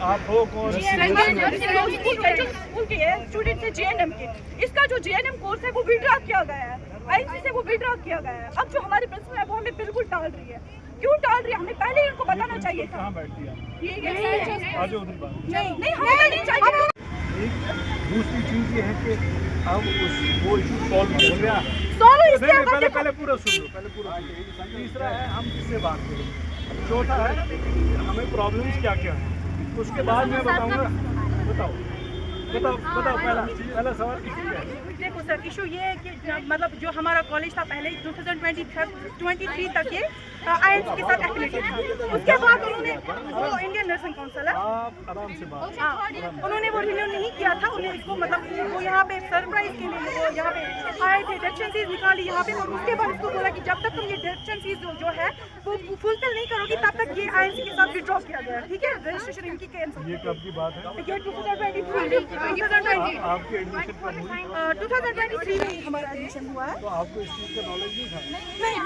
आप हो कौन? स्कूल के स्टूडेंट है JNM के। इसका जो JNM कोर्स है वो विड्रॉ किया गया है, INC से वो विड्रॉ किया गया है। अब जो हमारी प्रिंसिपल है वो हमें बिल्कुल टाल रही है। क्यों टाल रही है? हमें पहले ही उनको बताना चाहिए था। कहाँ बैठती है? नहीं उधर बात नहीं हमें नहीं चाहिए। दूसरी चीज ये है कि अब वो इशू सॉल्व हो गया। पहले पूरा सुन लो, तीसरा है हम किससे बात करें, चौथा है हमें प्रॉब्लम्स क्या क्या है, उसके बाद मैं बताऊंगा। बताओ पहला सवाल इशू क्या है? देखो सर, इशू ये है कि मतलब जो हमारा कॉलेज था पहले 2023 तक ये INC के साथ एफिलिएटेड था। उसके बाद उन्होंने वो इंडियन नर्सिंग काउंसिल है, आप आराम से बात। उन्होंने वो रिन्यू नहीं किया था। उन्हें इसको मतलब वो यहाँ पे सरप्राइज के लिए वो यहाँ पे आए थे, डेफिशिएंसीज निकाली यहाँ पे, और उसके बाद उसको बोला कि जब तक तुम ये डेफिशिएंसीज जो है वो फुलफिल नहीं करोगी तब तक ये INC के साथ विड्रॉ किया गया। ठीक है, रजिस्ट्रेशन इनकी कैंसिल। ये कब की बात है? ये 2023 आपकी एडमिशन कब हुई? 2023 में हमारा एडमिशन हुआ है। तो आपको इस चीज़ का नॉलेज नहीं था? नहीं,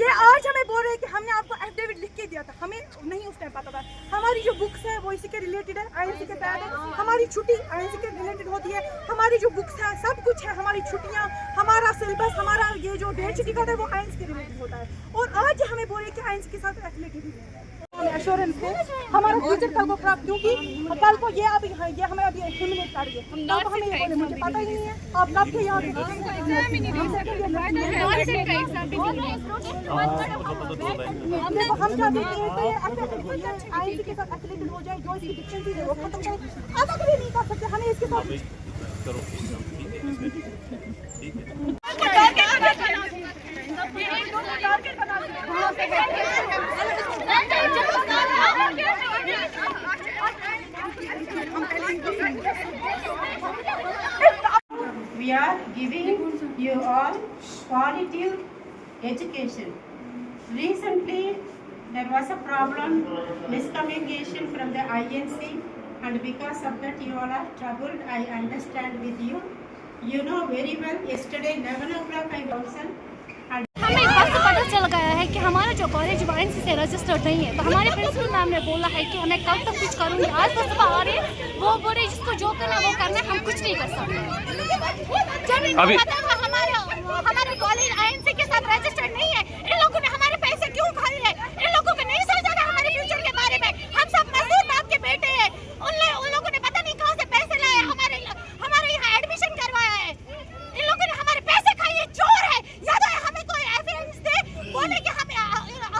ये आज हमें बोल रहे हैं कि हमने आपको एफिडेविट लिख के दिया था, हमें नहीं उस टाइम पता था। हमारी जो बुक्स है वो इसी के रिलेटेड है, INC के तहत है। हमारी छुट्टी INC के रिलेटेड होती है, हमारी जो बुक्स है सब कुछ है, हमारी छुट्टियाँ, हमारा सिलेबस, हमारा ये जो डेट टिकट है वो INC के रिलेटेड होता है। और आज हमें बोल रहे हैं कि INC के साथ एफिलिएटेड है। एश्योरेंस है हमारा फ्यूचर कल को खराब, क्योंकि कल को ये हमें अभी ह्यूमिलेट कर दिए, तो हमें ये बोले मुझे पता ही नहीं है आप कब के यहाँ पे हम चाहते हैं INC के साथ एफिलिएटेड हो जाए, जो इसकी डिफरेंसेस है वो खत्म करें। अलग भी नहीं कर सकते, हमें इसके साथ We are giving you all quality education. Recently, there was a problem, miscommunication from the INC, and because of that you all are troubled. I understand with you. You know very well, yesterday 11 o'clock I was हमें एक बात से पता चल गया है कि हमारा जो कॉलेज INC से रजिस्टर्ड नहीं है। तो हमारे प्रिंसिपल मैम ने बोला है कि हमें कल तक कुछ करूँगी। आज तो सुबह आ रही है, वो बोले जिसको जो करना वो करना, हम कुछ नहीं कर सकते। जब इनको पता था हमारे कॉलेज INC के साथ रजिस्टर्ड नहीं है, इन लोगों ने हमारे पैसे क्यों खाए हैं? इन लोगों को नहीं सोचा था हमारे फ्यूचर के बारे में। हम सब मजदूर बाप के बेटे हैं, उन लोगों ने पता नहीं कहाँ से पैसे लाए, हमारे यहाँ एडमिशन करवाया है। इन लोगों ने हमारे पैसे खाए हैं, चोर है। याद है हमें कोई एविडेंस दे, बोले कि हम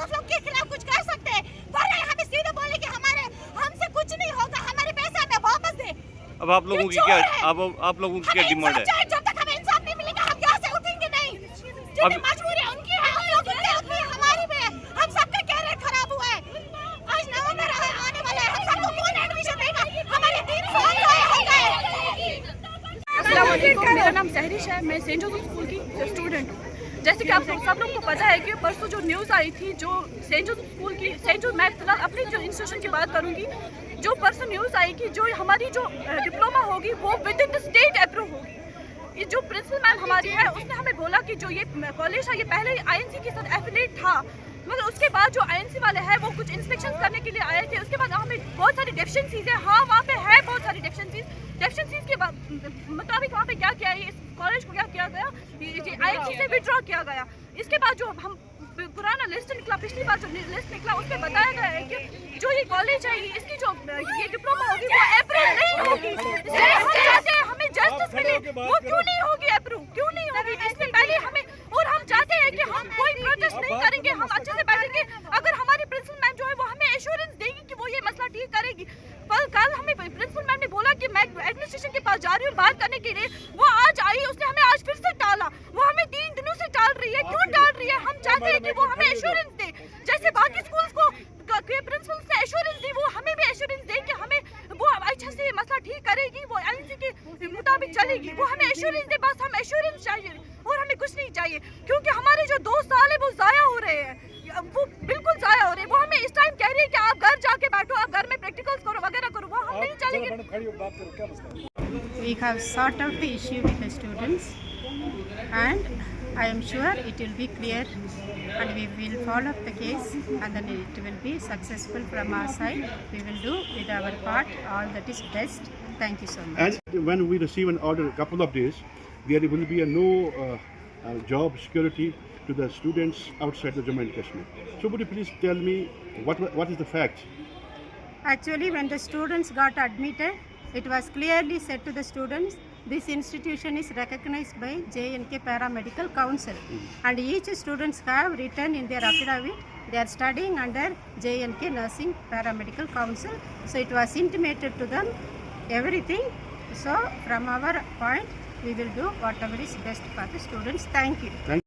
आप लोग के खिलाफ कुछ कर सकते हैं, वरना हमें सीधे बोले कि हमसे कुछ नहीं होगा, हमारे पैसे हमें वापस दे। अब आप लोगों की क्या आप लोगों की क्या डिमांड है? जब तक हमें इंसाफ नहीं मिलेगा हम यहाँ से उठेंगे नहीं। जितनी मजबूरी है उनकी है, हम लोगों की अपनी हमारी भी है। हम सबका कैरियर खराब हुआ है। आज नवंबर आने वाला है, हम सबको कौन एडमिशन देगा? हमारे 3 साल जाए हो गए। अस्सलाम वालेकुम, मेरा नाम सहरिश है, मैं सेंट जोसेफ स्कूल की स्टूडेंट हूँ। जैसे कि आप सब लोगों को पता है कि परसों जो न्यूज़ आई थी, जो सेंट जोसेफ स्कूल की मैं फिलहाल अपनी जो इंस्टीट्यूशन की बात करूँगी, जो परसों न्यूज़ आई कि जो हमारी जो डिप्लोमा होगी वो with in the state approve होगी। ये जो प्रिंसिपल मैम हमारी है उसने हमें बोला कि जो ये कॉलेज है ये पहले INC के साथ एफिलिएट था, मगर उसके बाद जो INC वाले हैं वो कुछ इंस्पेक्शन करने के लिए आए थे। उसके बाद हमें बहुत सारी डेफिशिएंसीज है, हाँ वहाँ पे है बहुत सारी डेफिशिएंसीज के मुताबिक वहाँ पे क्या किया है, इस कॉलेज को क्या किया गया, INC से विड्रॉ किया गया। इसके बाद जो हम पुराना लिस्ट निकला, पिछली बार जो लिस्ट निकला उसमें बताया गया है कि जो ये कॉलेज है इसकी जो ये डिप्लोमा होगी वो अप्रूव नहीं होगी। हम चाहते हैं हमें जस्टिस मिले, वो क्यों नहीं होगी अप्रूव, क्यों नहीं होगी? इससे पहले हमें, और हम चाहते हैं कि हम कोई प्रोटेस्ट नहीं करेंगे, हम अच्छे से बैठेंगे। अगर हमारी प्रिंसिपल मैम जो है वो हमें एश्योरेंस देगी कि वो ये मसला ठीक करेगी। कल हमें प्रिंसिपल मैम ने बोला कि मैं एडमिनिस्ट्रेशन के पास जा रही हूँ बात करने के लिए, वो आज आई, उसने हमें आज फिर से टाला। वो हमें 3 दिनों से टाल रही है, क्यों टाल रही है? हम चाहते हैं कि वो हमें एश्योरेंस दे, जैसे बाकी स्कूल्स को प्रिंसिपल्स ने एश्योरेंस दी, वो हमें भी एश्योरेंस दे कि हमें वो अच्छे से मसला ठीक करेगी, वो INC के मुताबिक चलेगी। वो हमें एश्योरेंस दे, बस हम एश्योरेंस चाहिए और हमें कुछ नहीं चाहिए, क्योंकि हमारे जो 2 साल है वो ज़ाया हो रहे हैं, वो बिल्कुल ज़ाया हो रहे हैं। वो हमें इस टाइम कह रही है कि आप घर जाके बैठो, आप घर में प्रैक्टिकल्स करो वगैरह करो, वो हम नहीं चलेंगे। We have sought out the issue with the students, and I am sure it will be clear and we will follow up the case and then it will be successful from our side. We will do with our part all that is best. Thank you so much. And when we receive an order a couple of days, there will be no job security to the students outside the Jammu and Kashmir. So would you please tell me what is the fact? Actually, when the students got admitted, it was clearly said to the students, this institution is recognized by J&K Paramedical Council. And each students have written in their affidavit, they are studying under J&K Nursing Paramedical Council. So it was intimated to them everything. So from our point, we will do whatever is best for the students. Thank you.